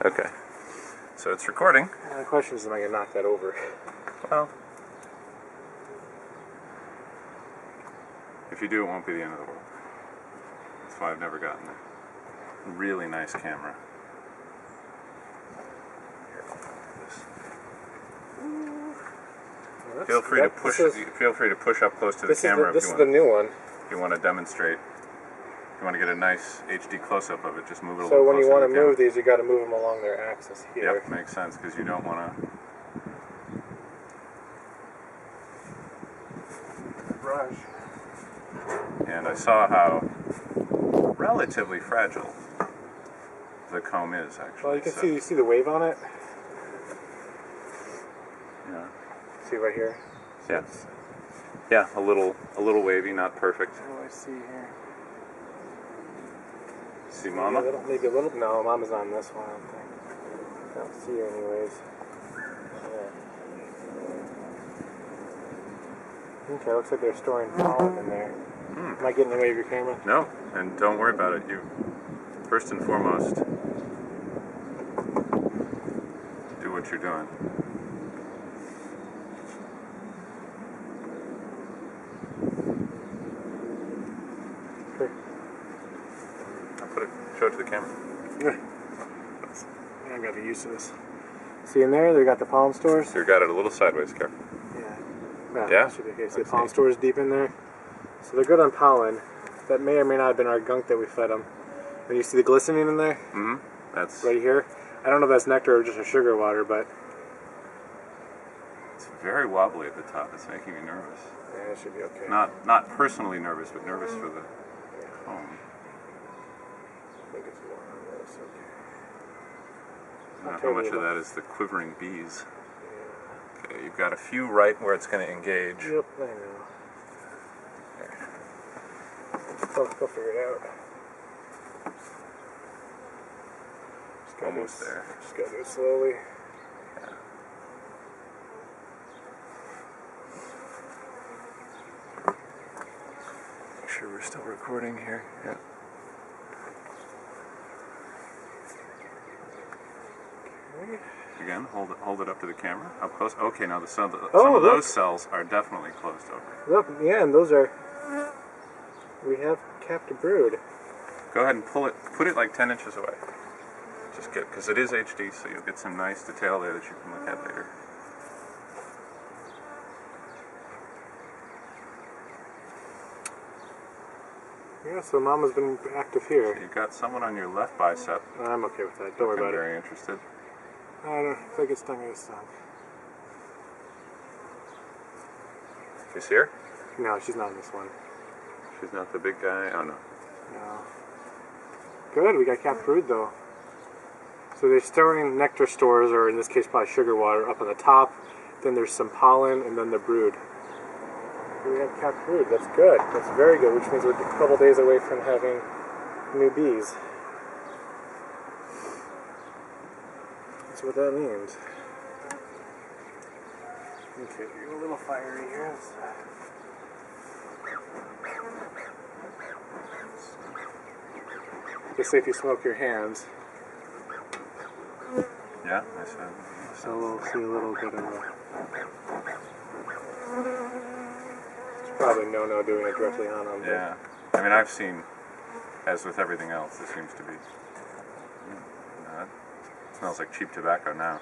Okay. So it's recording. The question is, am I going to knock that over? Well, if you do, it won't be the end of the world. That's why I've never gotten a really nice camera. Well, Feel free to push up close to the camera This is the new one. If you want to demonstrate. If you want to get a nice HD close-up of it, just move it a little closer. So when you want to move camera. these, you got to move them along their axis here. Yep, makes sense because you don't want to brush. And I saw how relatively fragile the comb is, actually. Well, you can see. You see the wave on it. Yeah. See right here. Yeah. Yeah, a little wavy, not perfect. What do I see here? See Mama? Maybe a little. No, Mama's not on this one. I don't think. I don't see her anyways. Yeah. Okay, looks like they're storing pollen in there. Am I getting in the way of your camera? No, and don't worry about it. You, first and foremost, do what you're doing. Sure. Show it to the camera. I gotta be used to this. See in there, they got the pollen stores. So you got it a little sideways, careful. Yeah. Yeah. Should be okay. See the pollen stores deep in there. So they're good on pollen. That may or may not have been our gunk that we fed them. And you see the glistening in there? Mm-hmm. That's right here. I don't know if that's nectar or just a sugar water, but it's very wobbly at the top. It's making me nervous. Yeah, it should be okay. Not personally nervous, but nervous for the comb. I think it's more on this. Okay. How much of that is the quivering bees? Yeah. Okay, you've got a few right where it's going to engage. Yep, I know. Go figure it out. Almost there. Just gotta do it slowly. Yeah. Make sure we're still recording here. Yeah. Okay. Again, hold it up to the camera. Up close. Okay, now some of those cells are definitely closed over. Look, yeah, and those are. We have capped brood. Go ahead and put it like 10 inches away. Just get, because it is HD, so you'll get some nice detail there that you can look at later. Yeah, so Mama's been active here. So you've got someone on your left bicep. I'm okay with that. Don't worry about it. I'm very interested. I don't know. If I get stung, I get stung. You see her? No, she's not in this one. She's not the big guy? Oh, no. No. Good, we got capped brood though. So they're storing nectar stores, or in this case probably sugar water, up on the top. Then there's some pollen, and then the brood. We have capped brood. That's good. That's very good, which means we're a couple days away from having new bees. That's what that means. Okay, you're a little fiery here. Just say if you smoke your hands. Yeah, I said. So we'll see a little bit of a... It's probably no doing it directly on them. Yeah. I mean, I've seen, as with everything else, this seems to be... it smells like cheap tobacco now.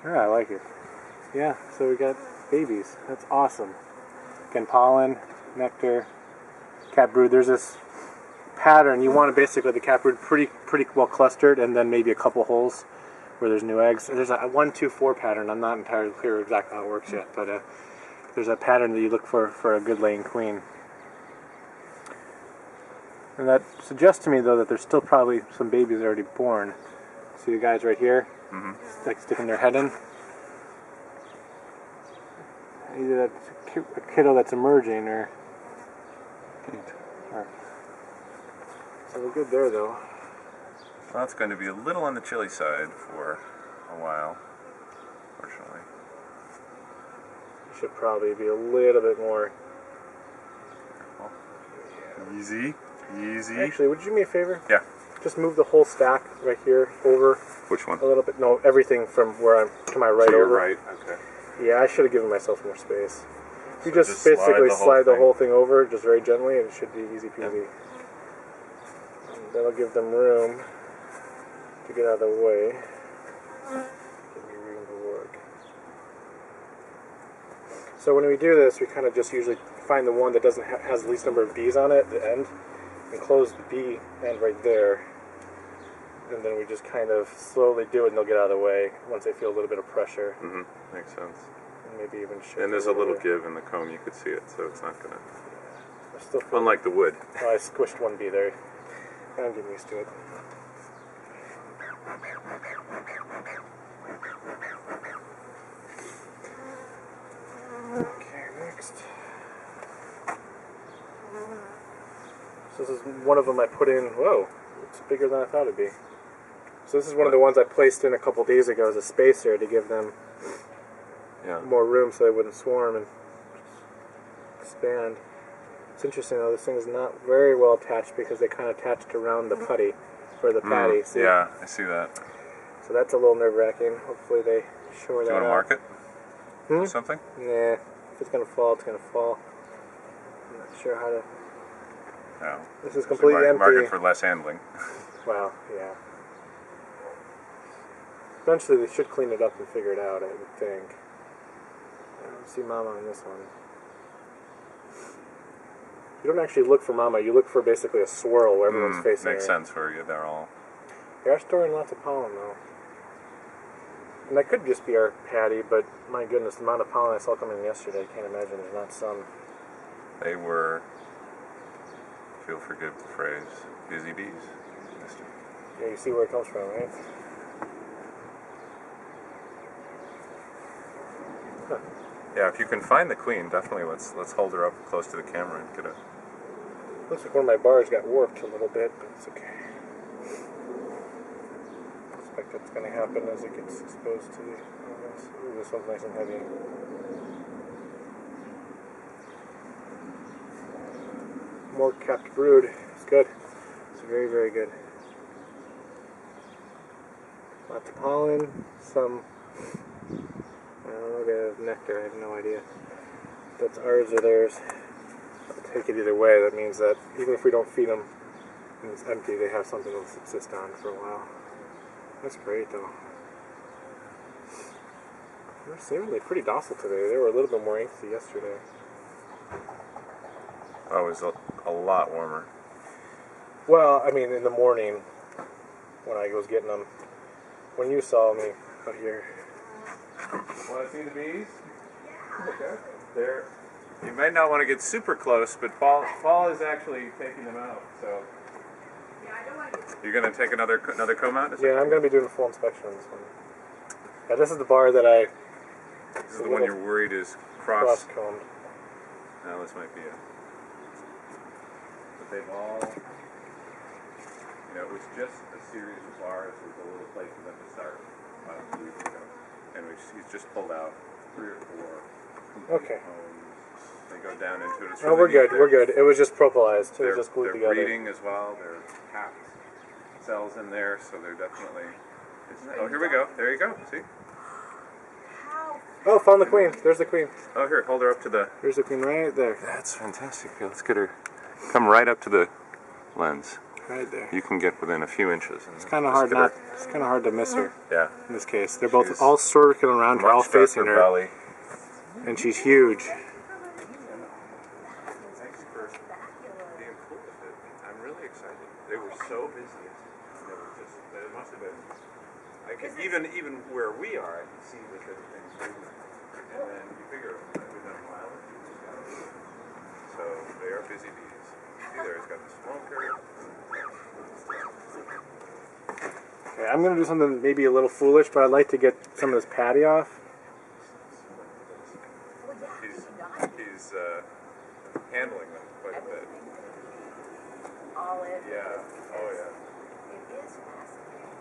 Yeah, I like it. Yeah, so we got babies. That's awesome. Again, pollen, nectar, capped brood. There's this pattern. You want basically the capped brood pretty well clustered, and then maybe a couple holes where there's new eggs. There's a 1-2-4 pattern. I'm not entirely clear exactly how it works yet, but there's a pattern that you look for a good laying queen. And that suggests to me, though, that there's still probably some babies already born. See the guys right here? Mm-hmm. Like sticking their head in. Either that's a kiddo that's emerging, or so we're good there, though. Well, it's going to be a little on the chilly side for a while, fortunately. Should probably be a little bit more. Careful. Easy. Easy. Actually, would you do me a favor? Yeah. just move the whole stack right here over Which one? a little bit. No, everything from where I'm to my right To your over. right. Okay. Yeah, I should have given myself more space. You So just basically slide the whole thing over just very gently, and it should be easy peasy. Yeah. And that'll give them room to get out of the way. Give me room to work. So when we do this, we kind of just usually find the one that doesn't has the least number of bees on it at the end, and close the bee end right there. And then we just kind of slowly do it, and they'll get out of the way once they feel a little bit of pressure. Mm-hmm. Makes sense. And maybe even shift. And there's a little give in the comb. You could see it, so it's not gonna. I still feel Unlike the wood. Oh, I squished one bee there. I'm getting used to it. Okay, next. So this is one of them I put in. Whoa, it's bigger than I thought it'd be. So this is one of the ones I placed in a couple days ago as a spacer to give them more room so they wouldn't swarm and expand. It's interesting though, this thing is not very well attached because they kind of attached around the putty for the patty. See? Yeah, I see that. So that's a little nerve-wracking. Hopefully they shore that Do you want to out. mark it? Or something? Nah, if it's going to fall, it's going to fall. I'm not sure how to... No. This is completely empty. Mark it for less handling. Wow, yeah. Eventually they should clean it up and figure it out, I would think. I don't see Mama on this one. You don't actually look for Mama, you look for basically a swirl where everyone's facing Makes her. sense for you. They're all... They are storing lots of pollen though. And that could just be our patty, but my goodness, the amount of pollen I saw coming in yesterday, I can't imagine there's not some. They were, if you'll forgive the phrase, busy bees. Yeah, you see where it comes from, right? Huh. Yeah, if you can find the queen, definitely let's hold her up close to the camera and get a... Looks like one of my bars got warped a little bit, but it's okay. I suspect that's going to happen as it gets exposed to the... Ooh, this one's nice and heavy. More capped brood. It's good. It's very, very good. Lots of pollen, some... I don't know, they have nectar, I have no idea. If that's ours or theirs. I'll take it either way. That means that even if we don't feed them and it's empty, they have something to subsist on for a while. That's great though. They're seemingly pretty docile today. They were a little bit more angsty yesterday. Oh, it was a lot warmer. Well, I mean in the morning when I was getting them. When you saw me out here. Want to see the bees? Okay. There. You might not want to get super close, but Paul is actually taking them out. So you're gonna take another comb out? Yeah, I'm gonna be doing a full inspection on this one. Yeah, this is the bar that I. This is the one you're worried is cross combed. No, this might be it. But they've all. It was just a series of bars with a little place for them to start. And he's just pulled out 3 or 4. Okay. They go down into it. Oh, we're good. We're good. It was just propylized. It was just glued they're together. They're breeding as well. They're half cells in there, so they're definitely. Oh, here we go. There you go. See? Oh, found the queen. There's the queen. Oh, here. Hold her up to the. There's the queen right there. That's fantastic. Here, let's get her. Come right up to the lens. Right there. You can get within a few inches. It's kind of hard not. It's kind of hard to miss her. Yeah. In this case, they're both all circling around her, all facing her, belly. And she's huge. Thanks for being cool with it. I'm really excited. They were so busy. They were just. It must have been. I could even where we are, I can see that everything's moving. And then you figure within a mile or two, so they are busy bees. See there, it's got the smoker. Okay, I'm gonna do something maybe a little foolish, but I'd like to get some of this patty off. He's handling them quite a bit. Olive. Yeah. Oh yeah. It is fascinating.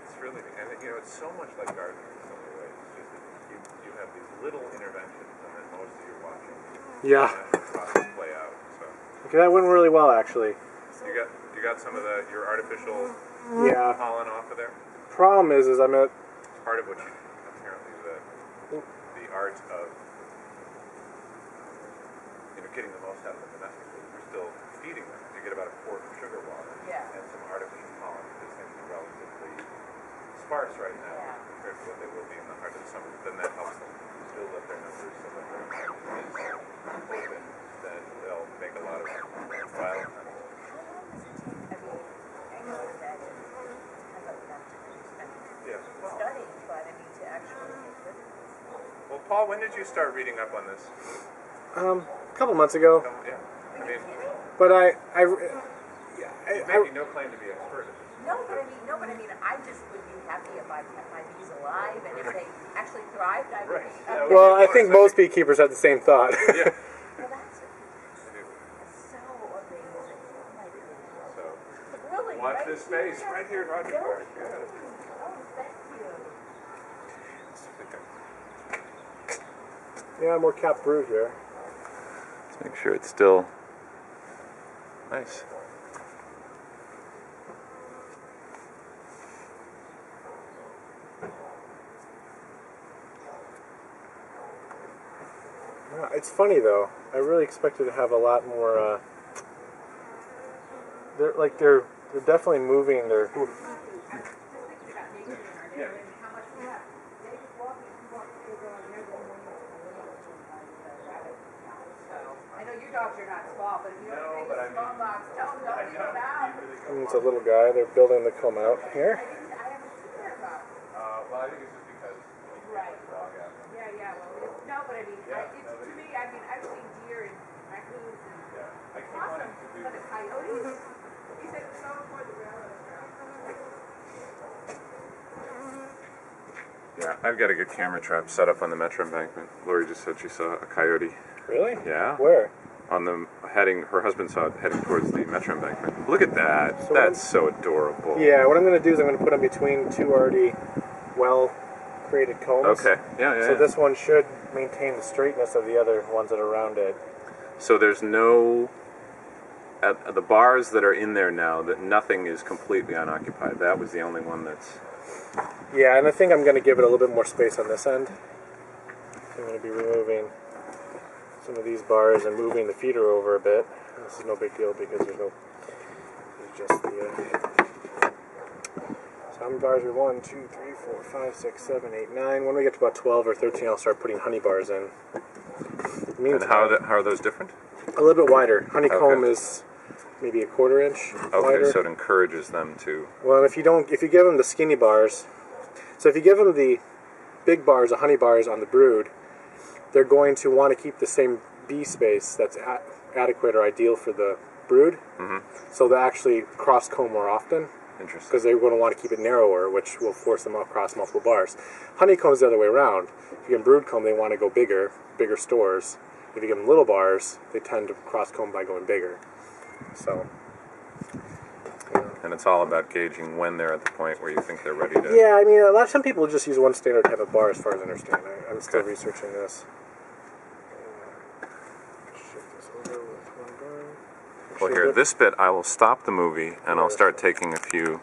It's really, and it's so much like gardening in so many ways. It's just that you have these little interventions, and then mostly you're watching. Yeah. The process play out. So. Okay, that went really well actually. You got some of your artificial Yeah. pollen off of there. Problem is I'm at. Part of what you apparently the art of getting the most out of the domestic food. We're still feeding them. You get about a quart of sugar water and some artificial pollen because things are relatively sparse right now compared to what they will be in the heart of the summer. But then that helps them build up their numbers so that when the market is open, then they'll make a lot of wild honey. Studying, but I mean to actually get rid of this. Well, Paul, when did you start reading up on this? A couple months ago. Yeah. I mean, but making no claim to be expert. No, but I mean, I just would be happy if I kept my bees alive, and if they actually thrived, I would be. Well, I think most beekeepers have the same thought. Yeah. Well, that's so amazing. Oh my goodness. So, really, watch right this space right here in Roger Park. Yeah. Oh, thank you. Yeah, more cap brood here. Let's make sure it's still nice. Yeah, it's funny though. I really expected to have a lot more. They're definitely moving. They're. Yeah. I know your dogs are not small, but if you don't make a small dogs, tell them don't leave them out. It's a little guy. They're building the comb out here. I haven't seen that about. Well, I think it's just because Right. dog out. Yeah, well, no, but I mean, it's, to me, I mean, I've seen deer and raccoons and Yeah. I keep awesome, wanting to do but the coyotes, he said it's so for the railroad track. Yeah, I've got a good camera trap set up on the Metro embankment. Lori just said she saw a coyote. Really? Yeah. Where? On the her husband saw it heading towards the Metro embankment. Look at that. So That's so adorable. Yeah, what I'm going to do is I'm going to put them between two already well-created combs. Okay. Yeah. So this one should maintain the straightness of the other ones that are rounded. So there's no at the bars that are in there now that nothing is completely unoccupied. That was the only one that's. Yeah, and I think I'm going to give it a little bit more space on this end. I'm going to be removing some of these bars and moving the feeder over a bit. This is no big deal because there's just the. So how many bars are 1, 2, 3, 4, 5, 6, 7, 8, 9. When we get to about 12 or 13, I'll start putting honey bars in. And how are those different? A little bit wider. Honeycomb Okay. is maybe a 1/4 inch Okay, wider. so it encourages them to. Well, if you give them the skinny bars, so if you give them the big bars, the honey bars on the brood, they're going to want to keep the same bee space that's adequate or ideal for the brood. Mm-hmm. So they actually cross comb more often Interesting. because they're going to want to keep it narrower, which will force them across multiple bars. Honeycomb's the other way around. If you give them brood comb, they want to go bigger stores. If you give them little bars, they tend to cross comb by going bigger. So. And it's all about gauging when they're at the point where you think they're ready to. Yeah, I mean, some people just use one standard type of bar, as far as I understand. I'm still researching this. Shift this over with one bar. Well, here, this bit, I will stop the movie and I'll start taking a few